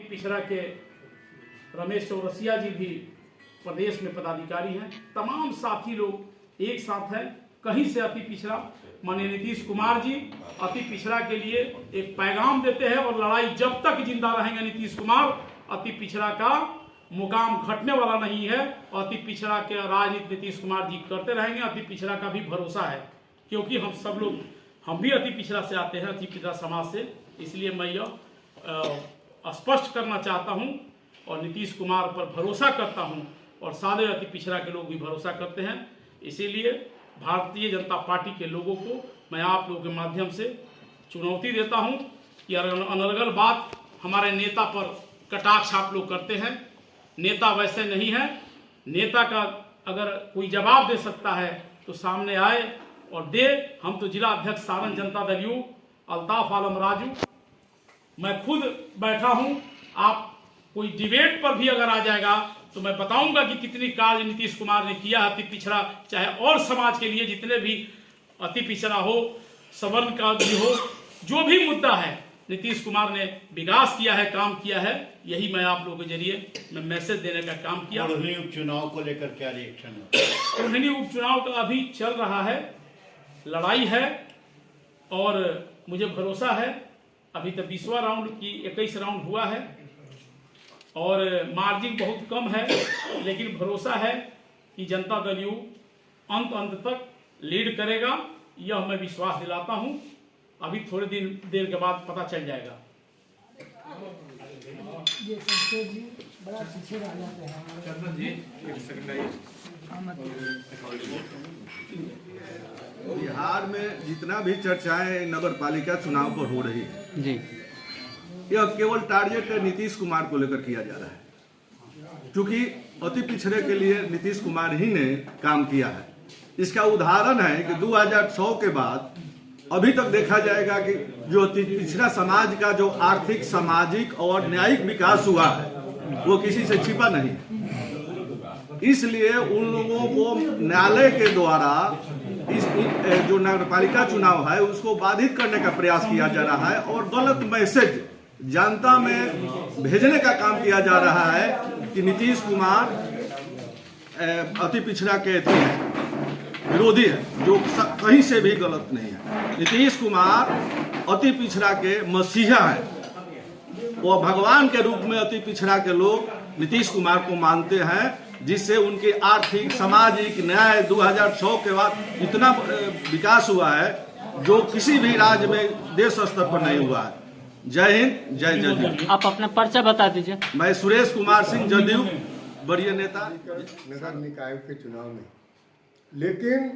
पिछड़ा के रमेश चौरसिया जी भी प्रदेश में पदाधिकारी हैं। तमाम साथी लोग एक साथ हैं। कहीं से अति पिछड़ा माननीय नीतीश कुमार जी अति पिछड़ा के लिए एक पैगाम देते हैं और लड़ाई जब तक जिंदा रहेंगे नीतीश कुमार, अति पिछड़ा का मुकाम घटने वाला नहीं है। अति पिछड़ा के राजनीति नीतीश कुमार जी करते रहेंगे। अति पिछड़ा का भी भरोसा है, क्योंकि हम सब लोग, हम भी अति पिछड़ा से आते हैं, अति पिछड़ा समाज से। इसलिए मैं यह स्पष्ट करना चाहता हूं और नीतीश कुमार पर भरोसा करता हूं और सारे अति पिछड़ा के लोग भी भरोसा करते हैं। इसीलिए भारतीय जनता पार्टी के लोगों को मैं आप लोगों के माध्यम से चुनौती देता हूं कि अनर्गल बात हमारे नेता पर कटाक्ष आप लोग करते हैं। नेता वैसे नहीं है। नेता का अगर कोई जवाब दे सकता है तो सामने आए और दे। हम तो जिला अध्यक्ष सारण जनता दल यू अल्ताफ आलम राजू, मैं खुद बैठा हूं। आप कोई डिबेट पर भी अगर आ जाएगा तो मैं बताऊंगा कि कितनी कार्य नीतीश कुमार ने किया है अति पिछड़ा, चाहे और समाज के लिए जितने भी अति पिछड़ा हो, सवर्ण का भी हो, जो भी मुद्दा है नीतीश कुमार ने विकास किया है, काम किया है। यही मैं आप लोगों के जरिए मैं मैसेज देने का काम किया। उपचुनाव को लेकर क्या रिएक्शन है? रोहिणी उपचुनाव का अभी चल रहा है, लड़ाई है और मुझे भरोसा है अभी तक 20वां राउंड की 21 राउंड हुआ है और मार्जिन बहुत कम है, लेकिन भरोसा है कि जनता दल यू अंत तक लीड करेगा। यह मैं विश्वास दिलाता हूं। अभी थोड़े देर के बाद पता चल जाएगा। ये संसद जी बड़ा पीछे रह जाते हैं। बिहार में जितना भी चर्चाएं नगर पालिका चुनाव पर हो रही है जी, यह केवल टारगेट नीतीश कुमार को लेकर किया जा रहा है, क्योंकि अति पिछड़े के लिए नीतीश कुमार ही ने काम किया है। इसका उदाहरण है कि 2006 के बाद अभी तक देखा जाएगा कि जो अति पिछड़ा समाज का जो आर्थिक, सामाजिक और न्यायिक विकास हुआ है वो किसी से छिपा नहीं है। इसलिए उन लोगों को न्यायालय के द्वारा इस जो नगरपालिका चुनाव है उसको बाधित करने का प्रयास किया जा रहा है और गलत मैसेज जनता में भेजने का काम किया जा रहा है कि नीतीश कुमार अति पिछड़ा के विरोधी है, जो कहीं से भी गलत नहीं है। नीतीश कुमार अति पिछड़ा के मसीहा है। वो भगवान के रूप में अति पिछड़ा के लोग नीतीश कुमार को मानते हैं, जिससे उनके आर्थिक, सामाजिक न्याय 2006 के बाद इतना विकास हुआ है जो किसी भी राज्य में देश स्तर पर नहीं हुआ है। जय हिंद, जय जदयू। आप अपना पर्चा बता दीजिए। मैं सुरेश कुमार सिंह, जदयू वरीय नेता। नगर निकाय के चुनाव में, लेकिन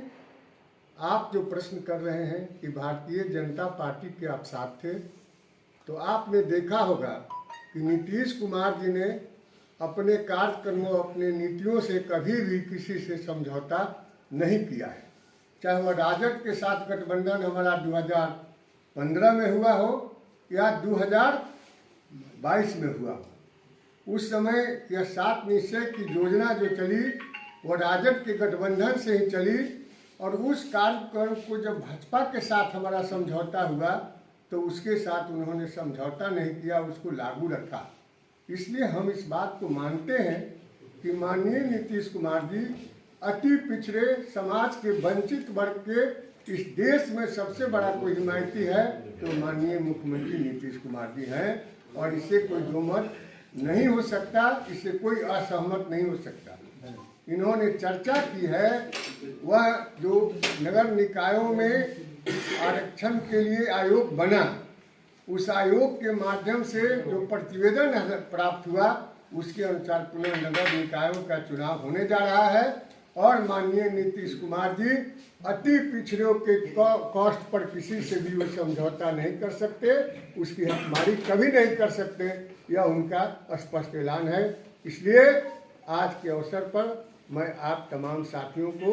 आप जो प्रश्न कर रहे हैं कि भारतीय जनता पार्टी के आप साथ थे, तो आपने देखा होगा कि नीतीश कुमार जी ने अपने कार्यक्रमों, अपने नीतियों से कभी भी किसी से समझौता नहीं किया है। चाहे वह राजद के साथ गठबंधन हमारा 2015 में हुआ हो या 2022 में हुआ हो। उस समय यह 7 निश्चय की योजना जो चली वो राजद के गठबंधन से ही चली और उस कार्यक्रम को जब भाजपा के साथ हमारा समझौता हुआ तो उसके साथ उन्होंने समझौता नहीं किया, उसको लागू रखा। इसलिए हम इस बात को मानते हैं कि माननीय नीतीश कुमार जी अति पिछड़े समाज के वंचित वर्ग के इस देश में सबसे बड़ा कोई हिमायती है तो माननीय मुख्यमंत्री नीतीश कुमार जी हैं और इससे कोई दोमत नहीं हो सकता, इससे कोई असहमत नहीं हो सकता। इन्होंने चर्चा की है वह जो नगर निकायों में आरक्षण के लिए आयोग बना, उस आयोग के माध्यम से जो प्रतिवेदन प्राप्त हुआ उसके अनुसार पुनः नगर निकायों का चुनाव होने जा रहा है और माननीय नीतीश कुमार जी अति पिछड़ों के कॉस्ट पर किसी से भी वो समझौता नहीं कर सकते, उसकी हकमारी कभी नहीं कर सकते, यह उनका स्पष्ट ऐलान है। इसलिए आज के अवसर पर मैं आप तमाम साथियों को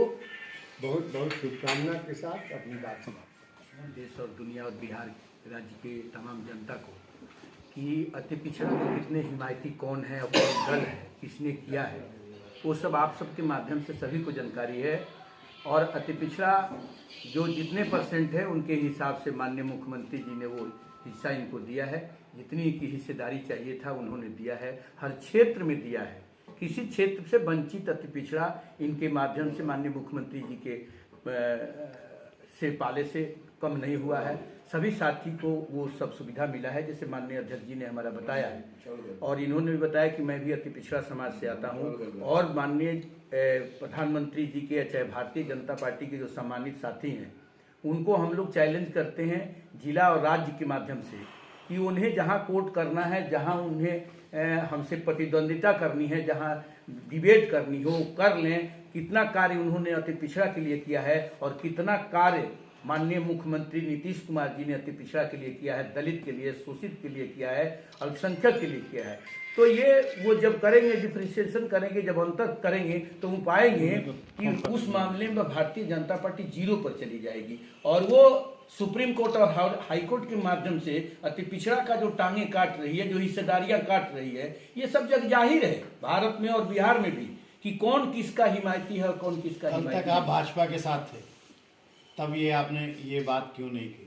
बहुत बहुत शुभकामना के साथ अपनी बात समाप्त करता हूं। देश और दुनिया और बिहार राज्य के तमाम जनता को कि अति पिछड़ा के कितने हिमायती कौन है और कौन दल है, किसने किया है, वो सब आप सबके माध्यम से सभी को जानकारी है। और अति पिछड़ा जो जितने % है उनके हिसाब से माननीय मुख्यमंत्री जी ने वो हिस्सा इनको दिया है, जितनी की हिस्सेदारी चाहिए था उन्होंने दिया है, हर क्षेत्र में दिया है। किसी क्षेत्र से वंचित अति पिछड़ा इनके माध्यम से माननीय मुख्यमंत्री जी के से पाले से कम नहीं हुआ है। सभी साथी को वो सब सुविधा मिला है, जैसे माननीय अध्यक्ष जी ने हमारा बताया है। और इन्होंने भी बताया कि मैं भी अति पिछड़ा समाज से आता हूँ, और माननीय प्रधानमंत्री जी के चाहे भारतीय जनता पार्टी के जो सम्मानित साथी हैं, उनको हम लोग चैलेंज करते हैं जिला और राज्य के माध्यम से कि उन्हें जहां कोर्ट करना है, जहां उन्हें हमसे प्रतिद्वंदिता करनी है, जहां डिबेट करनी हो, कर लें। कितना कार्य उन्होंने अति पिछड़ा के लिए किया है और कितना कार्य माननीय मुख्यमंत्री नीतीश कुमार जी ने अति पिछड़ा के लिए किया है, दलित के लिए, शोषित के लिए किया है, अल्पसंख्यक के लिए किया है। तो ये वो जब करेंगे, डिफ्रेंशिएशन करेंगे, जब अंतर करेंगे, तो वो पाएंगे कि उस मामले में भारतीय जनता पार्टी 0 पर चली जाएगी। और वो सुप्रीम कोर्ट और हाई कोर्ट के माध्यम से अति पिछड़ा का जो टांगे काट रही है, जो हिस्सेदारियां काट रही है, ये सब जग जाहिर है भारत में और बिहार में भी कि कौन किसका हिमायती है और कौन किसका कल तक आप भाजपा के साथ थे, तब ये आपने ये बात क्यों नहीं की?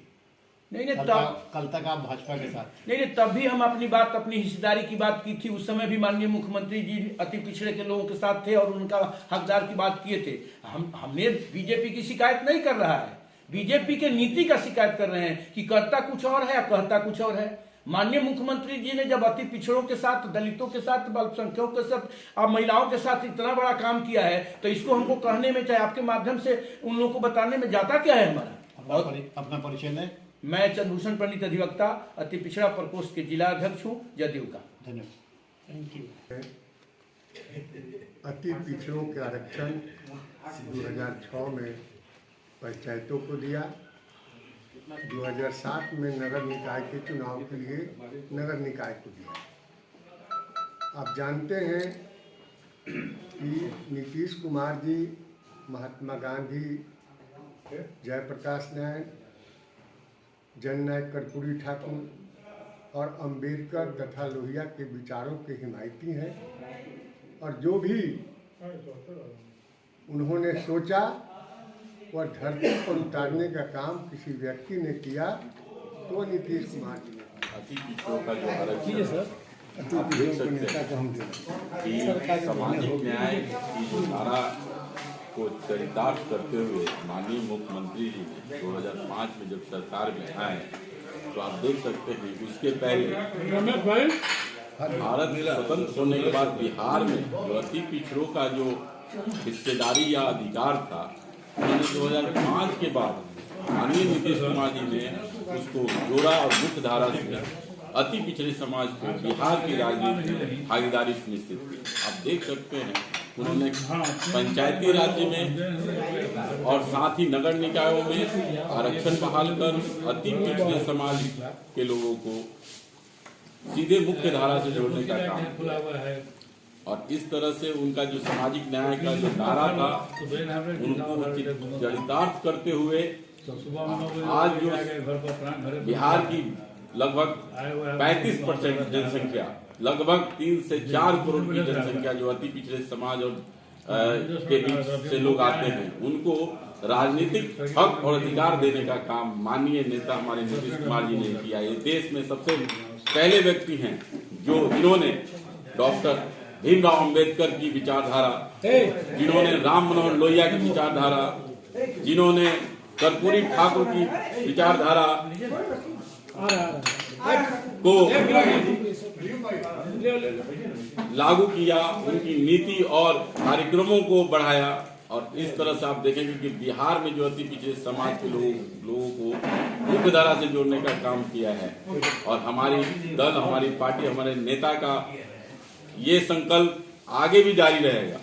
नहीं, कल तक आप भाजपा के साथ नहीं, तब भी हम अपनी हिस्सेदारी की बात की थी। उस समय भी माननीय मुख्यमंत्री जी अति पिछड़े के लोगों के साथ थे और उनका हकदार की बात किए थे। हमने बीजेपी की शिकायत नहीं कर रहा है, बीजेपी के नीति का शिकायत कर रहे हैं कि करता कुछ और है या कहता कुछ और है। माननीय मुख्यमंत्री जी ने जब अति पिछड़ों के साथ, दलितों के साथ, अल्पसंख्यकों के साथ और महिलाओं के साथ इतना बड़ा काम किया है, तो इसको हमको कहने में, चाहे आपके माध्यम से उन लोगों को बताने में जाता क्या है हमारा? अपना परिचय दें। मैं चंद्रभूषण पंडित अधिवक्ता, अति पिछड़ा प्रकोष्ठ के जिला अध्यक्ष हूँ, जदयू का। धन्यवाद। Thank you. अति पिछड़ों के आरक्षण 2006 में पंचायतों को दिया, 2007 में नगर निकाय के चुनाव के लिए नगर निकाय को दिया। आप जानते हैं कि नीतीश कुमार जी, महात्मा गांधी, जयप्रकाश नारायण, जननायक कर्पूरी ठाकुर और अंबेडकर तथा लोहिया के विचारों के हिमायती हैं। और जो भी उन्होंने सोचा वह धरती पर उतारने का काम किसी व्यक्ति ने किया तो नीतीश कुमार जी ने। अति पिछड़ों का जो आरक्षण आप देख सकते हैं कि सामाजिक न्याय की जो धारा को चरितार्थ करते हुए माननीय मुख्यमंत्री जी ने 2005 में जब सरकार में आए, तो आप देख सकते हैं कि उसके पहले भारत स्वतंत्र होने के बाद बिहार में जो अति पिछड़ों का जो हिस्सेदारी या अधिकार था, 2005 के बाद माननीय नीतीश कुमार जी ने उसको जोड़ा और मुख्य धारा से अति पिछड़े समाज को बिहार की राजनीति में भागीदारी सुनिश्चित की। आप देख सकते हैं उन्होंने पंचायती राज्य में और साथ ही नगर निकायों में आरक्षण बहाल कर अति पिछड़े समाज के लोगों को सीधे मुख्य धारा से जोड़ने का काम किया। और इस तरह से उनका जो सामाजिक न्याय का जो धारा था उनको चरितार्थ करते हुए आज जो बिहार की लगभग 35% जनसंख्या, लगभग 3 से 4 करोड़ की जनसंख्या जो अति पिछड़े समाज और के बीच से लोग आते हैं, उनको राजनीतिक हक और अधिकार देने का काम माननीय नेता हमारे नीतीश कुमार जी ने किया। ये देश में सबसे पहले व्यक्ति हैं जिन्होंने डॉक्टर भीमराव अंबेडकर की विचारधारा, जिन्होंने राम मनोहर लोहिया की विचारधारा, जिन्होंने कर्पूरी ठाकुर की विचारधारा को लागू किया, उनकी नीति और कार्यक्रमों को बढ़ाया। और इस तरह से आप देखेंगे कि बिहार में जो अति पिछड़े समाज के लोगों को मुख्य धारा से जोड़ने का काम किया है। और हमारी दल, हमारी पार्टी, हमारे नेता का ये संकल्प आगे भी जारी रहेगा।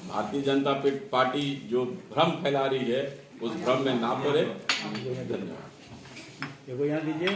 भारतीय जनता पार्टी जो भ्रम फैला रही है उस भ्रम में ना पड़े। धन्यवाद। यहाँ दीजिए।